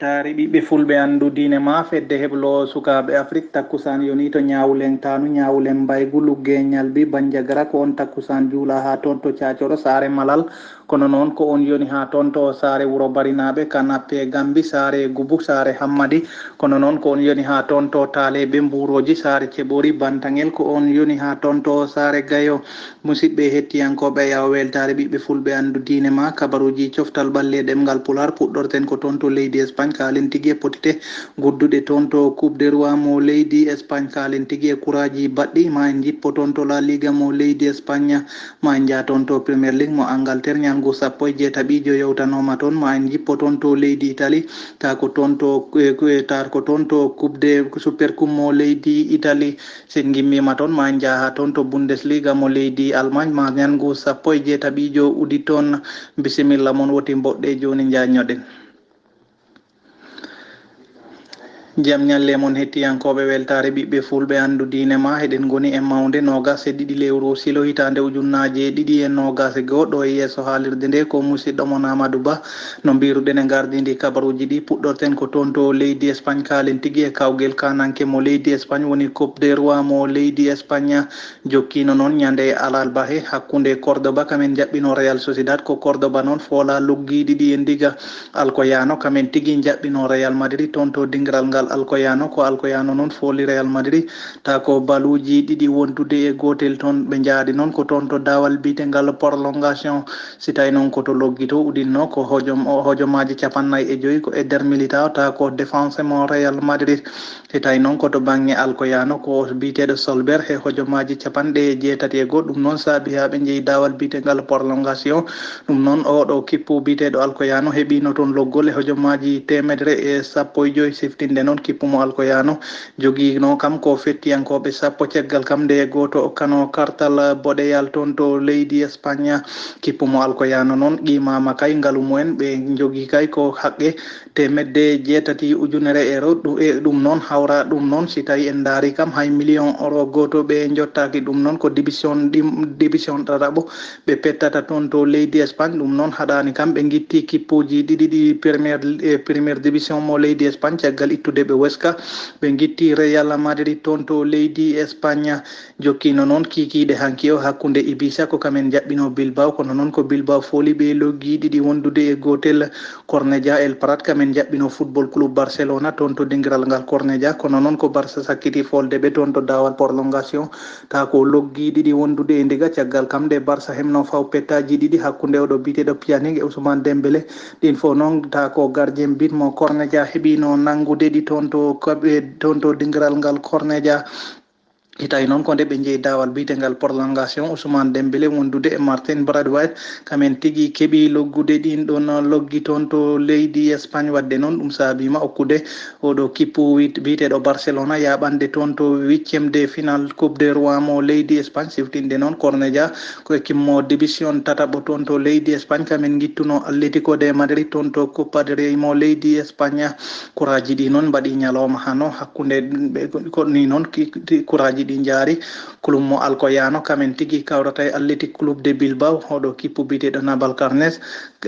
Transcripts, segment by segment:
weltare ɓiɓɓe fulɓe andu diine ma fedde heɓlo sukaɓe Afrique takkusan yoni to ñawulen tanu ñawulen mbaygu lugge ñalbi bandiagara ko on takkusan juula ha toon to Thiathioɗo saare Malal kono noon ko on yoni ha toon to saare Wuro Barinaɓe Kanappe Gambi saare Goubou saare Hammadi kono noon ko on yoni ha toon to Taleɓe Mburoji saare Ceɓori Bantangel ko on yoni ha toon to saare Gayo musidɓe hettiyankoɓe yaw weltare ɓiɓɓe fulɓe andu diine ma kabaruji coftal ɓalle ɗemgal Pular puɗɗorten ko toon to leydi Espagne kalen tigui e potite gudduɗe toon to coupe de roi mo leydi Espagne kalen tigui e couraji baɗɗi ma en jippo toon to La Liga mo leydi Espagne ma en jaa toon to Premier League mo Angleterre ñalngu sappo e jeetaɓijo yewtanoma toon ma en jippo toon to leydi Italie ta ko toon to coupe de super coupe mo leydi Italie sen gimmima toon ma en jaaha toon to Bundesliga mo leydi Allemagne ma ñalngu sappo e jeetaɓijo uɗi toon bisimilla moon woti boɗɗe joni jañoɗen. Jam ñalle moon hettiyankoɓe weltare ɓiɓɓe fulɓe andu diine ma heɗen goni e mawde nogas e ɗiɗi lewru silo hitande ujunnaje ɗiɗi e nogas e goho e yesso haalirde nde ko musidɗo mon Amadou Ba no mbiruɗen e gardidi kabaruji ɗi puɗɗorten ko toon to leydi Espagne kalen tigui e kawguel kananke mo leydi Espagne woni coupe des rois mo leydi Espagne jokkino noon ñande alarbahe hakkude Cordoba kamen jaɓɓino Real Sociedad ko Cordoba noon foola luggi ɗiɗi e ndiga Alcoyano kamen tigui jaɓɓino Real Madrid toon to dingiral ngal Alcoyano ko Alcoyano noon fooli Real Madrid ta ko baluji ɗiɗi wondude e gotel toon ɓe jaadi noon ko toon to dawal bitengal prolongation si tawi noon koto loggi to udinno ko hojomaji 45 ko Eder Militao ta ko défense mo Real Madrid si tawi noon koto banggue Alcoyano ko biteɗo Solberg e hojomaji 67 ɗum noon saabi ha ɓe jeeyi dawal bitengal prolongation ɗum noon oɗo kippu biteɗo Alcoyano heeɓino toon loggol e hojomaji 115 siftinde noon kippumo Alcoyano joguino kam ko fettiyankoɓe sappo caggal kam nde goto kano kartal boɗeyal toon to leydi Espagne kippumo Alcoyano noon qimama kay ngaalu mumen ɓe jogui kay ko haqqe 780 € e ɗum noon hawra ɗum noon si tawi en daari kam hay million euro goto ɓe jottaki ɗum noon ko division ɗaɗaɓo ɓe pettata toon to leydi Espagne ɗum noon haɗani kam ɓe guitti kippuji ɗiɗi ɗi premiére division mo leydi Espagne caggal ittude ɓe Huesca ɓe guitti Real Madrid toon to leydi Espagne jokkino noon kikiɗe hanki o hakkude Ibiza ko kamen jaɓɓino Bilbao kono noon ko Bilbao fooli ɓe loggi ɗiɗi wondude e gotel Cornellà El Prat kamen jaɓɓino football club Barcelona toon to dingiral ngal Cornellà kono noon ko Barça sakkiti folde ɓe toon to dawal prolongation ta ko loggi ɗiɗi wondude e ndiga caggal kam nde Barça hemno faw pettaji ɗiɗi hakkude oɗo biteɗo Pjanic e Ousmane Dembélé ɗin fo noon ta ko gardien but mo Cornellà heeɓino nangude ɗi toon to dingiral ngal Cornellà itawi noon ko nde ɓe jeeyi dawal bitengal prolongation Ousmane Dembélé wondude e Martin Braithwaite kamen tigui keeɓi loggude ɗin ɗon loggi toon to leydi Espagne wadde noon ɗum saabima hokkude oɗo kippu biteɗo Barcelona yaɓande toon to 8e de final coupe des rois mo leydi Espagne siftinde noon Cornellà ko équipe division tataɓo toon to leydi Espagne kamen guittuno Atlético de Madrid toon to Copa del Rey mo leydi Espagne couraji ɗi noon mbaɗi ñalawma hano hakkude koni noon couraji ɗi jaari club mo Alcoyano kamen tigui kawrata e Athletic Club de Bilbao oɗo kippu biteɗo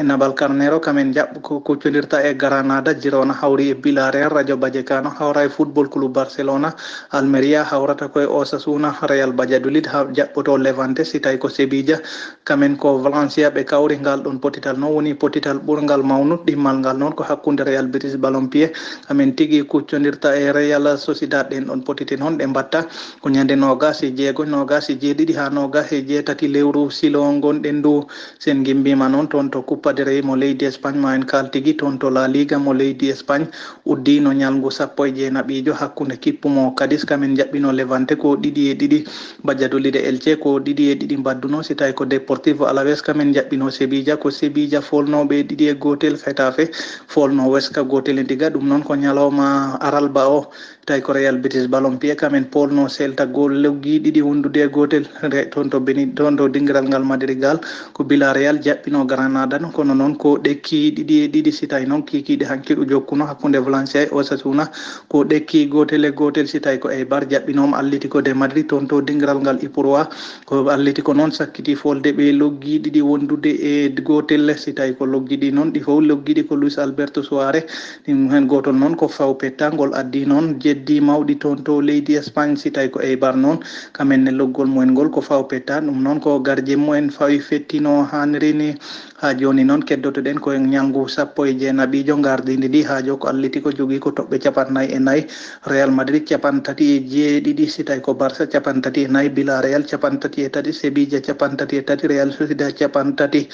Navalcarnero kamen jaɓɓo ko kuccodirta e Granada Girona hawri e Villarreal Rayo Vallecano hawra e Football Club Barcelona Almeria hawrata koye Osasuna Real Valladolid jaɓɓoto Levante si tawi ko Sevilla kamen ko Valencia ɓe kawri ngal ɗon potital noon woni potital ɓurgal mawnude ɗimmal ngal noon ko hakkude Real Betis Ballonpié kamen tigui kuccodirta e Real Sociedad ɗen ɗon potite noon ɗe mbatta ko ñande 26 27 ha 27 lewru silo gonɗen ndu sen gimbima noon toon to Copa del Rey mo leydi Espagne ma en kaltigui toon to La Liga mo leydi Espagne uddino ñalngu 19 hakkude kippumo Cadiz kamen jaɓɓino Levante ko 2-2 Valladolid e Elche ko 2-2 mbadduno si tawi ko Deportivo Alaves kamen jaɓɓino Sevilla ko Sevilla folnoɓe 2-1 Getafe folno Huesca gotel e ndiga ɗum noon ko ñalawma aralba o tawi ko Real Betis ballon pied kamen polno Celta gol loggi ɗiɗi wondude gotel toon to beni toon to dingiral ngal Madrigal ko Villarreal jaɓɓino Granada kono noon ko ɗekki ɗiɗi si tawi noon kikiɗe hankiɗo jokkuno hakkude Valencia e Osasuna ko ɗekki gotel e gotel si tawi ko Eibar jaɓɓinoma Atlético de Madrid toon to dingiral ngal Ipuroa ko Atlético noon sakkiti folde ɓe loggi ɗiɗi wondude e gotel si tawi ko loggiɗi noon ɗi fof loggiɗi ko Luis Alberto Suarez ɗum hen gotol noon ko faw petta ngol addi noon jeddi mawɗi toon to leydi Espagne si tawi ko Eibar noon kamenne loggol mumen ngol ko faw petta ɗum noon ko gardien mumen fawi fettino haniri ni ha joni noon keddotoɗen koye ñalngu 19 gardidi ɗi ha jo ko Atlético jogui ko toɓɓe 44 Real Madrid 37 si tawi ko Barça 34 Villarreal 33 Sevilla 33 Real Sociedad 33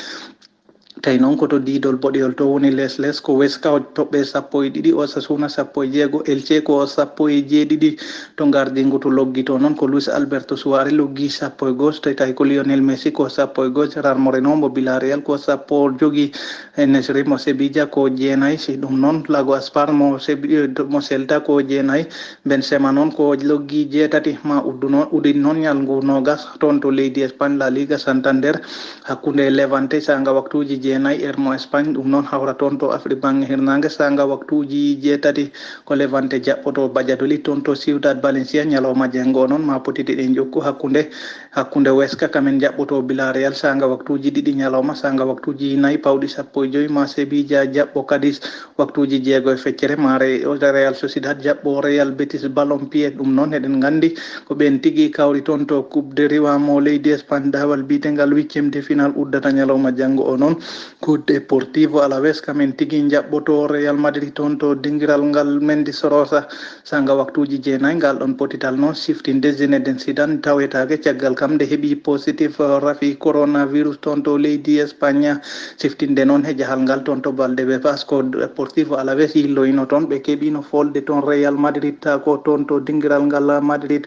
tawi noon koto didol boɗeyol to woni les ko Huesca toɓɓe 12 Osasuna 16 Elche ko 17 to gardingu to loggito noon ko Luis Alberto Suarez loggi 11 tawi ko Lionel Messi ko 11 Gerard Moreno mo Villarreal ko 10 jogui Nesri mo Sevilla ko 9 si ɗum noon Lago Aspar mo Celta ko 9 Benzema noon ko loggi 8 ma udin noon ñalngu nogas toon to leydi Espagne La Liga Santander hakkude Levante sanga waktuji 9 mo Espagne ɗum noon hawra toon to Afrique banggue hirnangue sanga waktuji 8 ko Levante jaɓɓoto Badiadoli toon to Ciudad Valencia ñalawma janggo noon ma potide ɗe jokku hakkude Huesca kamen jaɓɓoto Villarreal sanga waktuji 2 ñalawma sanga waktuji 4 pawɗi 15 ma Sevilla jaɓɓo Cadiz waktuji 6 feccere ma Real Sociedad jaɓɓo Real Betis ballon pied ɗum noon eɗen gandi ko ɓen tigui kawri toon to Coupe de Roi mo leydi Espagne dawal bitengal 8e de final uddata ñalawma janggo o noon ko Deportivo Alaves kamen tigui jaɓɓoto Real Madrid toon to dingiral ngal Mendes Rosa sanga waktuji 9 ngal ɗon potital noon siftinde Zinedine Zidane tawetake caggal kam nde heeɓi positif rafi coronavirus toon to leydi Espagne siftinde noon e jahal ngal toon to Valdebebas ko Deportivo Alaves yilloyno toon ɓe keeɓino folde toon Real Madrid ta ko toon to dingiral ngal Madrid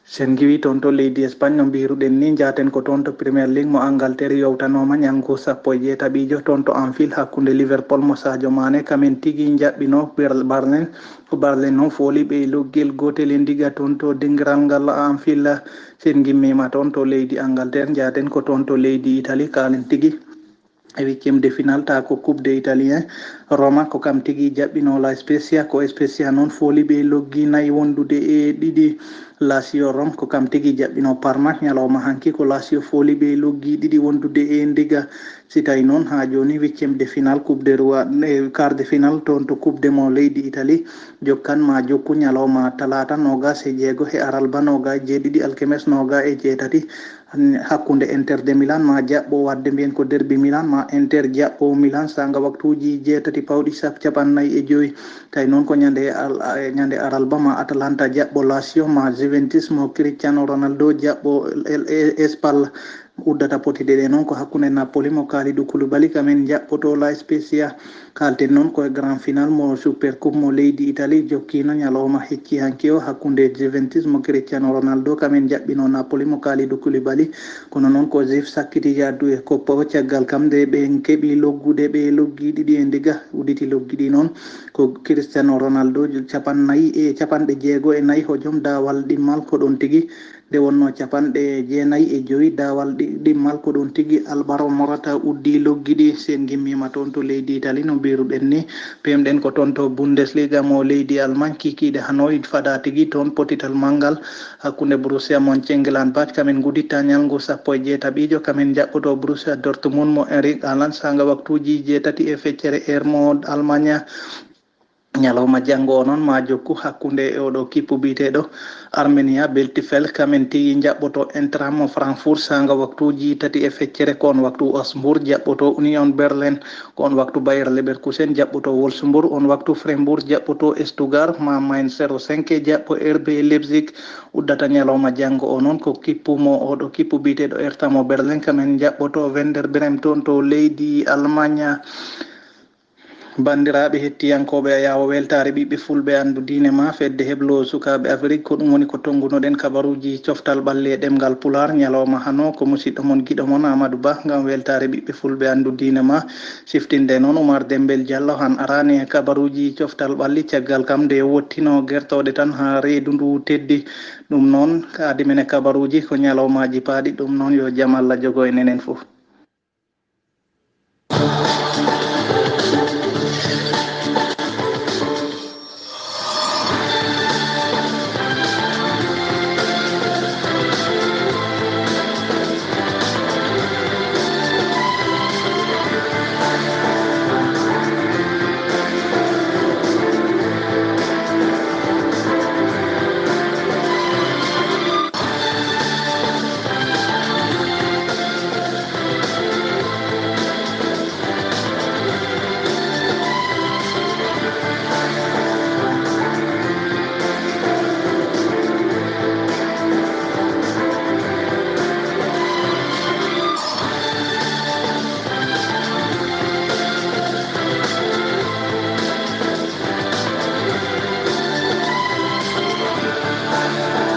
sen giwi toon to leydi Espagne no mbiruɗen ni jaten ko toon to Premier League mo Angleterre yowtanoma ñalngu 17 toon to Anfield hakkude Liverpool mo Sadio Mané kamen tigui jaɓɓino Barlen ko Barlen noon fooli ɓe loggel gotel e ndiga toon to dingiral ngal Anfield sen gimmima toon to leydi Angleterre jaten ko toon to leydi Italie kalen tigui e 8e de final ta ko Coupe de Italien Roma ko kam tigui jaɓɓino La Spezia ko Spezia noon fooli ɓe loggi 4 wondude e 2 Lazio Rome ko kam tigui jaɓɓino Parma ñalawma hanki ko Lazio fooli ɓe loggi 2 wondude e ndiga si tawi noon ha joni 8e de final Coupe de Roi quart de final toon to Coupe de mo leydi Italie jokkan ma jokku ñalawma talata 26 e aralba 27 alkemes 28 hakkude Inter de Milan ma jaɓɓo wadde mbiyen ko derby Milan ma Inter jaɓɓo Milan sanga waktuji 8 pawɗi 45 tawi noon ko ñande aralba ma Atalanta jaɓɓo Lazio ma Juventus mo Cristiano Ronaldo jaɓɓo Spal uddata potide ɗe noon ko hakkude Napoli mo Kalidou Koulibaly kamen jaɓɓoto La Spezia kalten noon koye grand final mo Super Coupe mo leydi Italie jokkino ñalawma hecci hanki o hakkude Juventus mo Cristiano Ronaldo kamen jaɓɓino Napoli mo Kalidou Koulibaly kono noon ko Juve sakkiti yaddu e koppo caggal kam nde ɓe keeɓi loggude ɓe loggi 2 e ndiga udditi loggiɗi noon ko Cristiano Ronaldo 54 hojom dawal ɗimmal ko ɗon tigui nde wonno 95 dawal ɗimmal ko ɗon tigui Alvaro Morata uddi loggiɗi sen gimmima toon to leydi Italie no mbiruɗen ni pemɗen ko toon to Bundesliga mo leydi Allemagne kikiɗe hanoy fada tigui toon potital manggal hakkude Borussia Mönchengladbach kamen guditta ñalngu 17 kamen jaɓɓoto Borussia Dortmund mo Erling Haaland sanga waktuji 8 e feccere mo Allemagne ñalawma janggo o noon ma jokku hakkude oɗo kippu biteɗo Armenia Beltifel kamen tigui jaɓɓoto Eintracht mo Frankfurt sanga waktuji 3 e feccere ko on waktu Augsburg jaɓɓoto Union Berlin ko on waktu Bayer Leverkusen jaɓɓoto Wolfsburg on waktu Freiburg jaɓɓoto Stuttgart ma Mainz 05 jaɓɓo RB Leipzig uddata ñalawma janggo o noon ko kippu mo oɗo kippu biteɗo Hertha mo Berlin kamen jaɓɓoto Werder Bremen toon to leydi Allemagne bandiraɓe hettiyankoɓe a yawa weltare ɓiɓɓe fulɓe andu diine ma fedde heblo sukaɓe afrique ko ɗum woni ko tongunoɗen kabaruji coftal ɓalle ɗemgal pular ñalawma hano ko musidɗo moon guiɗo moon amadou ba gam weltare ɓiɓɓe fulɓe andu diine ma siftinde noon oumar dembel diallo han arani e kabaruji coftal ɓalli caggal kam nde wottino guertoɗe tan ha reedu ndu teddi ɗum noon kaadi men e kabaruji ko ñalawmaji paaɗi ɗum noon yo jaam Allah jogo e nenen foof.